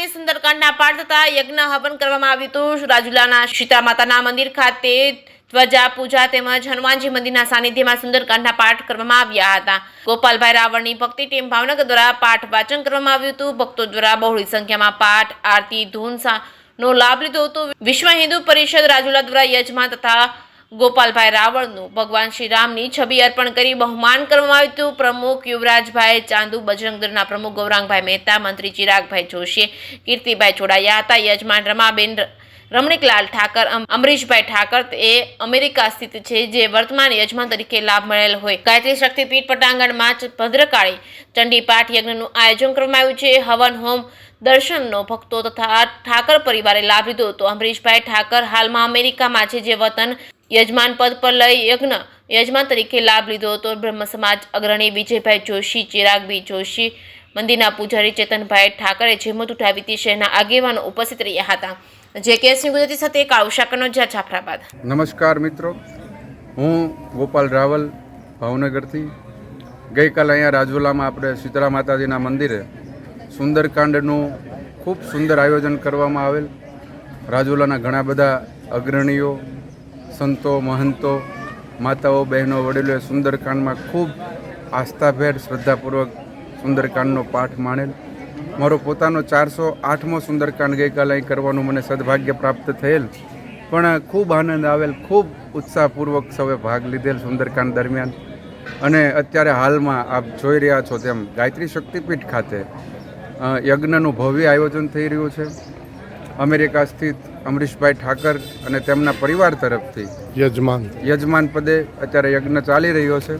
ખાતે સુંદરકાંડના પાઠ તથા યજ્ઞ હવન કરવામાં આવ્યું હતું। રાજુલાના શીતળા માતાના મંદિર ખાતે ધ્વજા પૂજા તેમજ હનુમાનજી મંદિરના સાનિધ્યમાં સુંદરકાંડના પાઠ કરવામાં આવ્યા હતા। ગોપાલભાઈ રાવળની ભક્તિ ટીમ ભાવનગર દ્વારા પાઠ વાંચન કરવામાં આવ્યું હતું। ભક્તો દ્વારા બહોળી સંખ્યામાં પાઠ આરતી ધૂન નો લાભ લીધો હતો। વિશ્વ હિન્દુ પરિષદ રાજુલા દ્વારા યજમાન તથા ગોપાલભાઈ રાવળનું ભગવાન શ્રી રામની છબી અર્પણ કરી બહુમાન કરવામાં આવ્યું હતું। પ્રમુખ યુવરાજભાઈ ચાંદુ, બજરંગ દળના પ્રમુખ ગૌરાંગભાઈ મહેતા, મંત્રી ચિરાગભાઈ જોશી, કીર્તિભાઈ જોડાયા હતા। યજમાન રમાબેન રમણીકલાલ ઠાકર, અમરીશભાઈ ઠાકર એ અમેરિકા સ્થિત છે, જે વર્તમાન યજમાન તરીકે લાભ મળેલ હોય। ગાયત્રી શક્તિપીઠ પટાંગણમાં ભદ્રકાળી ચંડીપાઠ યજ્ઞનું આયોજન કરવામાં આવ્યું છે। હવન હોમ દર્શનનો ભક્તો તથા ઠાકર પરિવારે લાભ લીધો હતો। અમરીશભાઈ ઠાકર હાલમાં અમેરિકામાં છે, જે વતન યજમાન પદ પર લઈ યજ્ઞ યજમાન તરીકે લાભ લીધો હતો। બ્રહ્મ સમાજ અગ્રણી વિજયભાઈ જોશી, ચિરાગભાઈ જોશી, મંદિરના પૂજારી ચેતનભાઈ ઠાકરે જેમત ઉઠાવી શહેરના આગેવાનો ઉપસ્થિત રહ્યા હતા। જે કેસની ગુજરાતી સાથે કાળુશાકરનો જાફરાબાદ। નમસ્કાર મિત્રો, હું ગોપાલ રાવલ ભાવનગરથી ગઈકાલે અહીંયા રાજુલામાં આપણે શીતળા માતાજીના મંદિરે સુંદરકાંડનું ખૂબ સુંદર આયોજન કરવામાં આવેલ। રાજુલાના ઘણા બધા અગ્રણીઓ, સંતો, મહંતો, માતાઓ, બહેનો, વડીલોએ સુંદરકાંડમાં ખૂબ આસ્થાભેર શ્રદ્ધાપૂર્વક સુંદરકાંડનો પાઠ માણેલ। મારો પોતાનો 408મો સુંદરકાંડ ગઈકાલે અહીં કરવાનું મને સદભાગ્ય પ્રાપ્ત થયેલ, પણ ખૂબ આનંદ આવેલ, ખૂબ ઉત્સાહપૂર્વક સૌએ ભાગ લીધેલ સુંદરકાંડ દરમિયાન। અને અત્યારે હાલમાં આપ જોઈ રહ્યા છો તેમ ગાયત્રી શક્તિપીઠ ખાતે યજ્ઞનું ભવ્ય આયોજન થઈ રહ્યું છે। અમેરિકા સ્થિત અમરીશભાઈ ઠાકર અને તેમના પરિવાર તરફથી યજમાન પદે અત્યારે યજ્ઞ ચાલી રહ્યો છે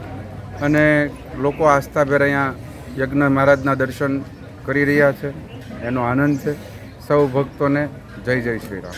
અને લોકો આસ્થાભેર અહીંયા યજ્ઞ મહારાજના દર્શન કરી રહ્યા છે, એનો આનંદ છે। સૌ ભક્તોને જય જય શ્રી રામ।